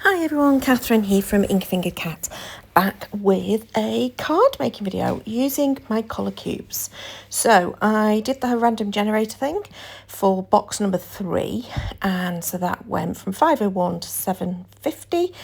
Hi everyone, Catherine here from Ink Fingered Cat, back with a card making video using my colour cubes. So I did the random generator thing for box number 3, and so that went from 501 to 750,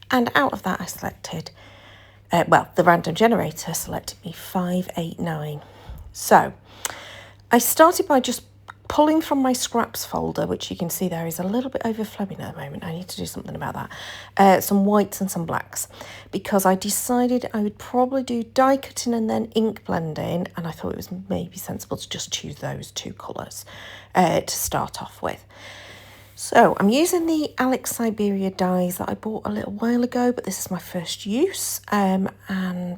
and out of that I selected, the random generator selected me 589. So I started by just pulling from my scraps folder, which you can see there is a little bit overflowing at the moment. I need to do something about that. Some whites and some blacks, because I decided I would probably do die cutting and then ink blending, and I thought it was maybe sensible to just choose those two colours to start off with. So I'm using the Alex Syberia dies that I bought a little while ago, but this is my first use, and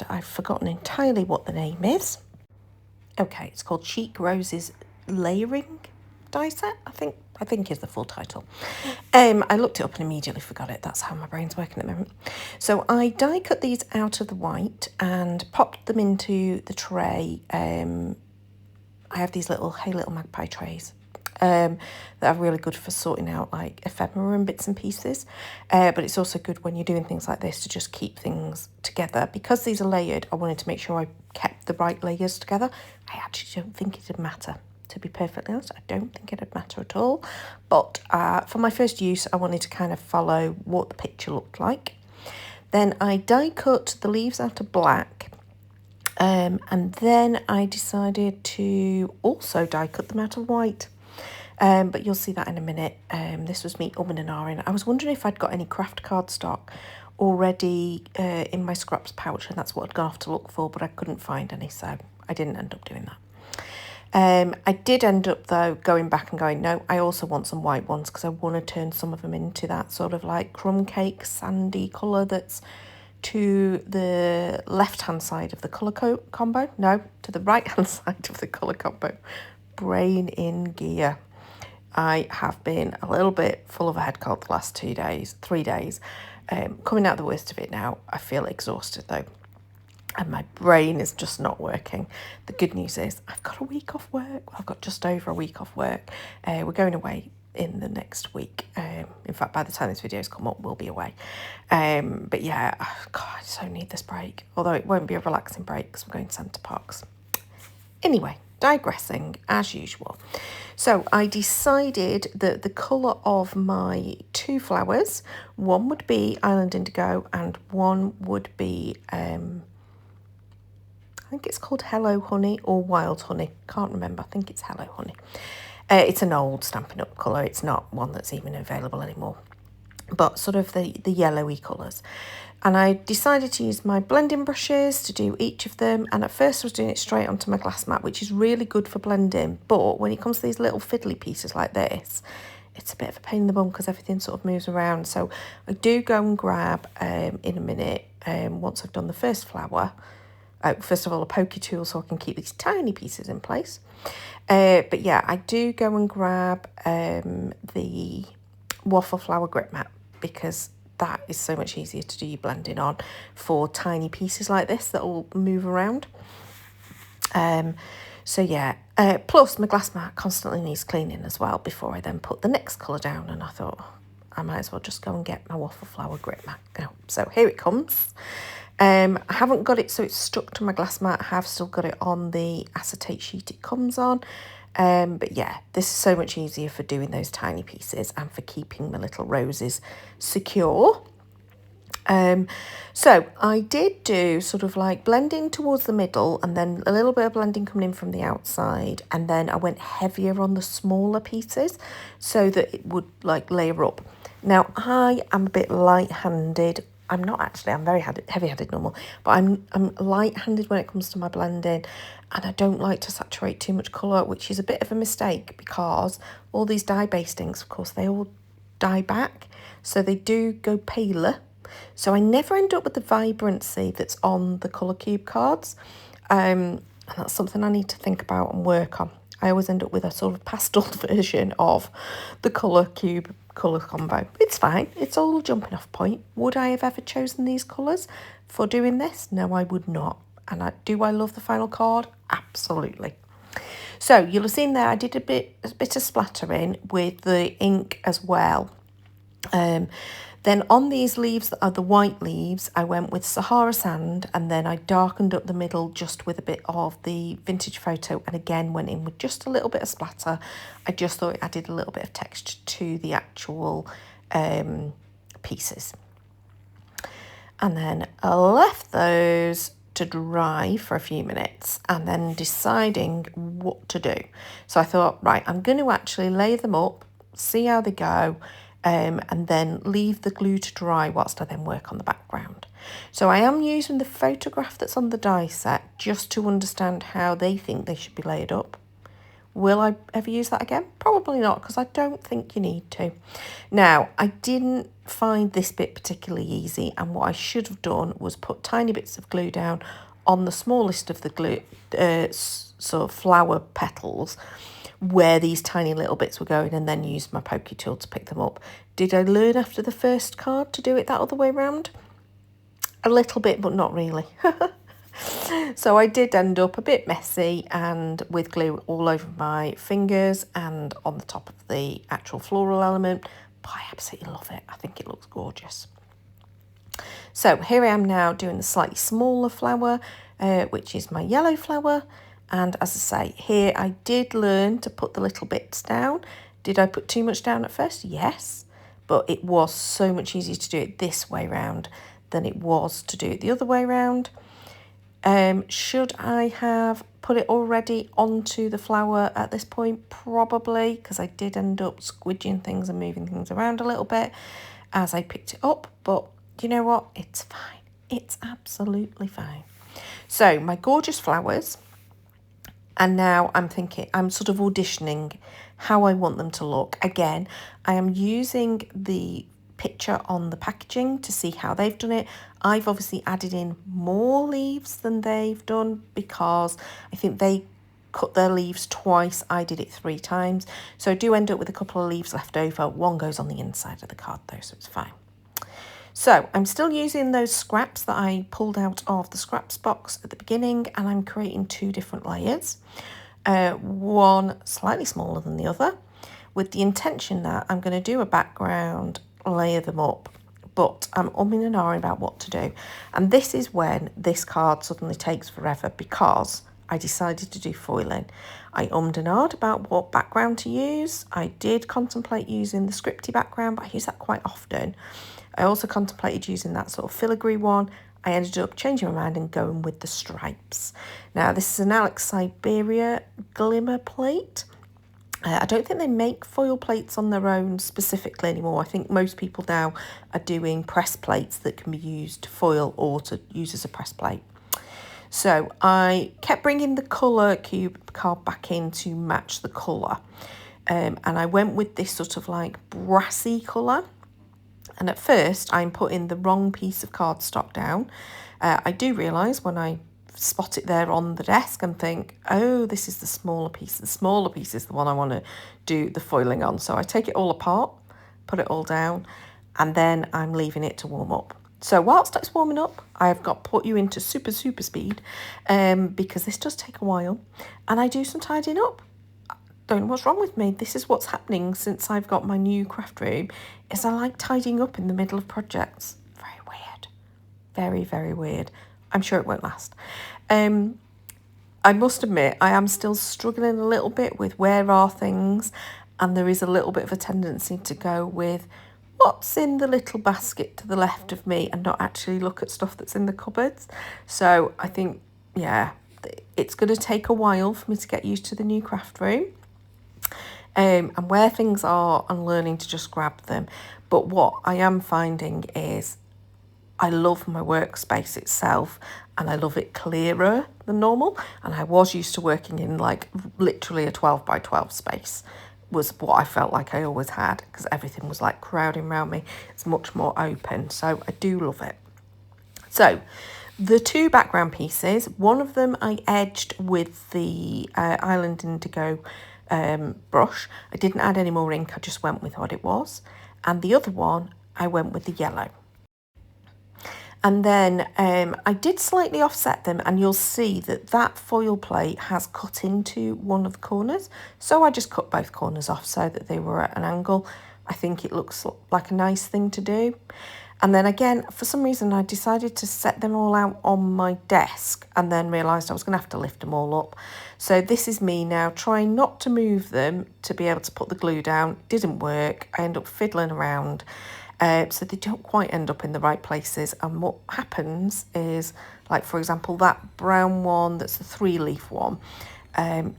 I've forgotten entirely what the name is. Okay, it's called Chic Roses Layering die set, I think is the full title. I looked it up and immediately forgot it. That's how my brain's working at the moment. So I die cut these out of the white and popped them into the tray. I have these little Hey Little Magpie trays that are really good for sorting out like ephemera and bits and pieces, but it's also good when you're doing things like this to just keep things together. Because these are layered, I wanted to make sure I kept the right layers together. I actually don't think it'd matter, to be perfectly honest. I don't think it'd matter at all, but for my first use I wanted to kind of follow what the picture looked like. Then I die cut the leaves out of black, and then I decided to also die cut them out of white. But you'll see that in a minute. This was me umming and ahhing. I was wondering if I'd got any craft card stock already in my scraps pouch, and that's what I'd gone off to look for, but I couldn't find any, so I didn't end up doing that. I did end up, though, going back and going, no, I also want some white ones, because I want to turn some of them into that sort of like crumb cake, sandy colour that's to the left-hand side of the colour combo. No, to the right-hand side of the colour combo. Brain in gear. I have been a little bit full of a head cold the last 3 days. Coming out the worst of it now. I feel exhausted though, and my brain is just not working. The good news is I've got a week off work. I've got just over a week off work. We're going away in the next week. In fact, by the time this video's come up, we'll be away. But yeah, God, I so need this break. Although it won't be a relaxing break because we're going to Centre Parks. Anyway, digressing as usual. So I decided that the colour of my two flowers, one would be Island Indigo and one would be, I think it's called Hello Honey or Wild Honey. Can't remember. I think it's Hello Honey. It's an old Stampin' Up colour. It's not one that's even available anymore, but sort of the yellowy colours. And I decided to use my blending brushes to do each of them. And at first I was doing it straight onto my glass mat, which is really good for blending. But when it comes to these little fiddly pieces like this, it's a bit of a pain in the bum because everything sort of moves around. So I do go and grab, in a minute, once I've done the first flower, first of all, a pokey tool so I can keep these tiny pieces in place. But yeah, I do go and grab the waffle flower grip mat, because that is so much easier to do your blending on for tiny pieces like this that will move around. So yeah, plus my glass mat constantly needs cleaning as well before I then put the next colour down, and I thought I might as well just go and get my waffle flower grip mat now. So here it comes. I haven't got it so it's stuck to my glass mat. I have still got it on the acetate sheet it comes on. But yeah, this is so much easier for doing those tiny pieces and for keeping my little roses secure. So I did do sort of like blending towards the middle and then a little bit of blending coming in from the outside, and then I went heavier on the smaller pieces so that it would like layer up. Now I am a bit light-handed. I'm not actually, I'm very heavy-handed normal, but I'm light-handed when it comes to my blending, and I don't like to saturate too much colour, which is a bit of a mistake because all these dye-based inks, of course, they all dye back, so they do go paler. So I never end up with the vibrancy that's on the colour cube cards, and that's something I need to think about and work on. I always end up with a sort of pastel version of the colour cube colour combo. It's fine. It's all a jumping off point. Would I have ever chosen these colours for doing this? No, I would not. And do I love the final card? Absolutely. So you'll have seen there I did a bit of splattering with the ink as well. Then on these leaves that are the white leaves, I went with Sahara Sand, and then I darkened up the middle just with a bit of the Vintage Photo, and again went in with just a little bit of splatter. I just thought it added a little bit of texture to the actual pieces. And then I left those to dry for a few minutes and then deciding what to do. So I thought, right, I'm going to actually lay them up, see how they go, and then leave the glue to dry whilst I then work on the background. So I am using the photograph that's on the die set just to understand how they think they should be laid up. Will I ever use that again? Probably not, because I don't think you need to. Now, I didn't find this bit particularly easy, and what I should have done was put tiny bits of glue down on the smallest of the glue, sort of flower petals, where these tiny little bits were going, and then use my pokey tool to pick them up. Did I learn after the first card to do it that other way round? A little bit, but not really. So I did end up a bit messy and with glue all over my fingers and on the top of the actual floral element, but I absolutely love it. I think it looks gorgeous. So here I am now doing the slightly smaller flower, which is my yellow flower. And as I say, here I did learn to put the little bits down. Did I put too much down at first? Yes, but it was so much easier to do it this way round than it was to do it the other way round. Should I have put it already onto the flower at this point? Probably, because I did end up squidging things and moving things around a little bit as I picked it up. But you know what? It's fine. It's absolutely fine. So my gorgeous flowers. And now I'm thinking, I'm sort of auditioning how I want them to look. Again, I am using the picture on the packaging to see how they've done it. I've obviously added in more leaves than they've done because I think they cut their leaves twice. I did it 3 times. So I do end up with a couple of leaves left over. One goes on the inside of the card though, so it's fine. So I'm still using those scraps that I pulled out of the scraps box at the beginning, and I'm creating 2 different layers. One slightly smaller than the other, with the intention that I'm going to do a background, layer them up, but I'm umming and ahhing about what to do. And this is when this card suddenly takes forever because I decided to do foiling. I ummed and ahed about what background to use. I did contemplate using the scripty background, but I use that quite often. I also contemplated using that sort of filigree one. I ended up changing my mind and going with the stripes. Now, this is an Alex Syberia glimmer plate. I don't think they make foil plates on their own specifically anymore. I think most people now are doing press plates that can be used to foil or to use as a press plate. So I kept bringing the colour cube card back in to match the colour. And I went with this sort of like brassy colour. And at first I'm putting the wrong piece of cardstock down. I do realise when I spot it there on the desk and think, oh, this is the smaller piece. The smaller piece is the one I want to do the foiling on. So I take it all apart, put it all down, and then I'm leaving it to warm up. So whilst it's warming up, I've got put you into super speed because this does take a while, and I do some tidying up. Don't know what's wrong with me. This is what's happening since I've got my new craft room, is I like tidying up in the middle of projects. Very weird. Very weird. I'm sure it won't last. I must admit, I am still struggling a little bit with where are things, and there is a little bit of a tendency to go with what's in the little basket to the left of me and not actually look at stuff that's in the cupboards. So I think, yeah, it's going to take a while for me to get used to the new craft room. And where things are, I'm learning to just grab them. But what I am finding is I love my workspace itself, and I love it clearer than normal. And I was used to working in like literally a 12 by 12 space was what I felt like I always had, because everything was like crowding around me. It's much more open, so I do love it. So the 2 background pieces, one of them I edged with the Island Indigo brush. I didn't add any more ink, I just went with what it was. And the other one, I went with the yellow. And then I did slightly offset them, and you'll see that that foil plate has cut into one of the corners. So I just cut both corners off so that they were at an angle. I think it looks like a nice thing to do. And then again, for some reason, I decided to set them all out on my desk and then realised I was going to have to lift them all up. So this is me now trying not to move them to be able to put the glue down. Didn't work. I end up fiddling around. So they don't quite end up in the right places. And what happens is, like, for example, that brown one, that's the 3-leaf one,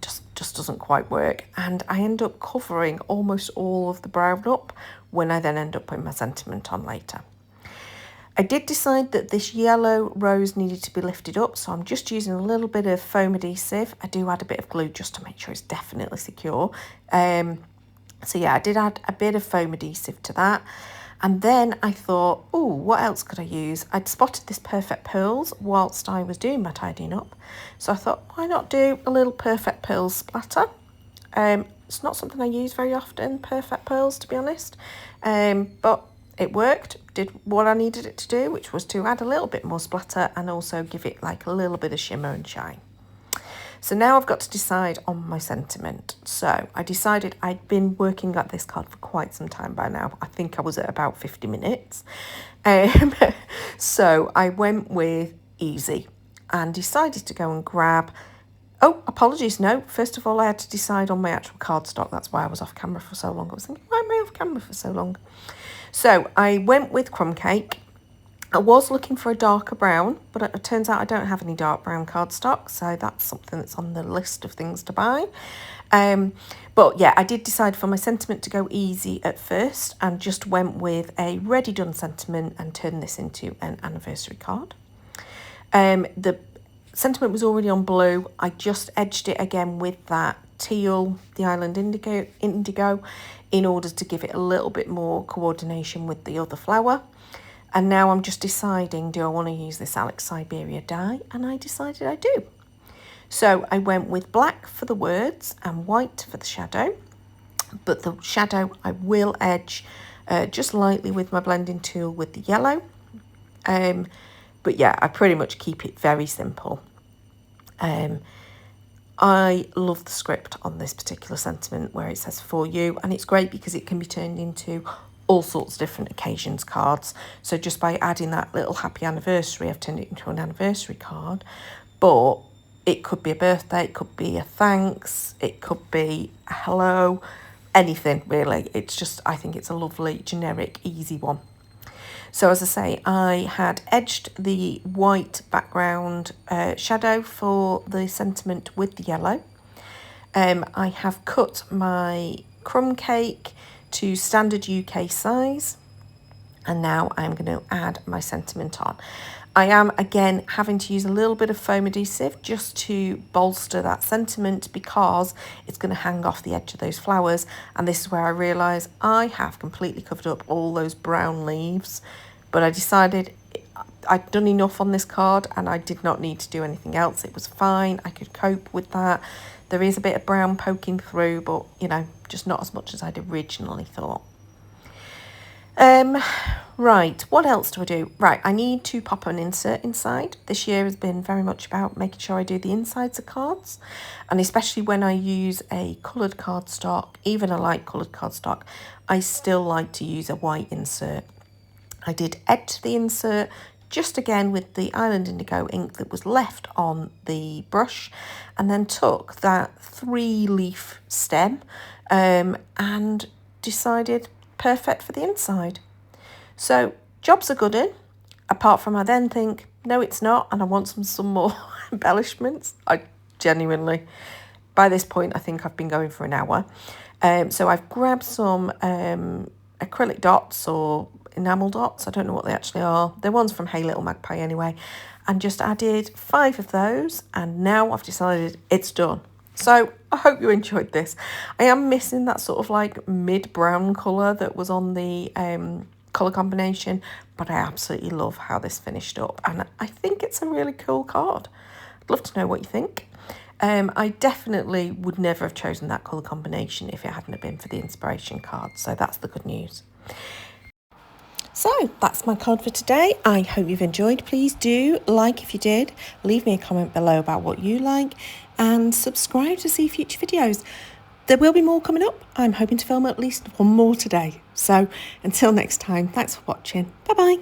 just doesn't quite work. And I end up covering almost all of the brown up when I then end up putting my sentiment on later. I did decide that this yellow rose needed to be lifted up, so I'm just using a little bit of foam adhesive. I do add a bit of glue just to make sure it's definitely secure. So yeah, I did add a bit of foam adhesive to that. And then I thought, oh, what else could I use? I'd spotted this Perfect Pearls whilst I was doing my tidying up. So I thought, why not do a little Perfect Pearls splatter? It's not something I use very often, Perfect Pearls, to be honest. But it worked, did what I needed it to do, which was to add a little bit more splatter and also give it like a little bit of shimmer and shine. So now I've got to decide on my sentiment. So I decided I'd been working at this card for quite some time by now. I think I was at about 50 minutes. So I went with easy and decided to go and grab... Oh, apologies, no. First of all, I had to decide on my actual cardstock. That's why I was off camera for so long. I was thinking, why am I off camera for so long? So I went with Crumb Cake. I was looking for a darker brown, but it turns out I don't have any dark brown cardstock, so that's something that's on the list of things to buy. But yeah, I did decide for my sentiment to go easy at first and just went with a ready done sentiment and turned this into an anniversary card. The sentiment was already on blue. I just edged it again with that teal, the Island Indigo, in order to give it a little bit more coordination with the other flower. And now I'm just deciding, do I want to use this Alex Syberia die? And I decided I do. So I went with black for the words and white for the shadow. But the shadow I will edge just lightly with my blending tool with the yellow. But yeah, I pretty much keep it very simple. I love the script on this particular sentiment where it says for you, and it's great because it can be turned into all sorts of different occasions cards. So just by adding that little happy anniversary, I've turned it into an anniversary card. But it could be a birthday, it could be a thanks, it could be a hello, anything really. It's just, I think it's a lovely, generic, easy one. So as I say, I had edged the white background shadow for the sentiment with the yellow. I have cut my Crumb Cake to standard UK size, and now I'm going to add my sentiment on. I am again having to use a little bit of foam adhesive just to bolster that sentiment because it's going to hang off the edge of those flowers, and this is where I realise I have completely covered up all those brown leaves, but I decided I'd done enough on this card and I did not need to do anything else. It was fine, I could cope with that. There is a bit of brown poking through, but you know, just not as much as I'd originally thought. Right, what else do I do? Right, I need to pop an insert inside. This year has been very much about making sure I do the insides of cards, and especially when I use a coloured cardstock, even a light coloured cardstock, I still like to use a white insert. I did edge the insert just again with the Island Indigo ink that was left on the brush, and then took that 3-leaf stem and decided perfect for the inside. So job's a good one, apart from I then think, no it's not, and I want some more embellishments. I genuinely, by this point, I think I've been going for an hour. So I've grabbed some acrylic dots or enamel dots, I don't know what they actually are. They're ones from Hey Little Magpie anyway, and just added 5 of those, and now I've decided it's done. So I hope you enjoyed this. I am missing that sort of like mid-brown colour that was on the colour combination, but I absolutely love how this finished up, and I think it's a really cool card. I'd love to know what you think. I definitely would never have chosen that colour combination if it hadn't been for the inspiration card, so that's the good news. So that's my card for today. I hope you've enjoyed. Please do like if you did, leave me a comment below about what you like, and subscribe to see future videos. there will be more coming up. I'm hoping to film at least one more today. So until next time, thanks for watching. Bye bye.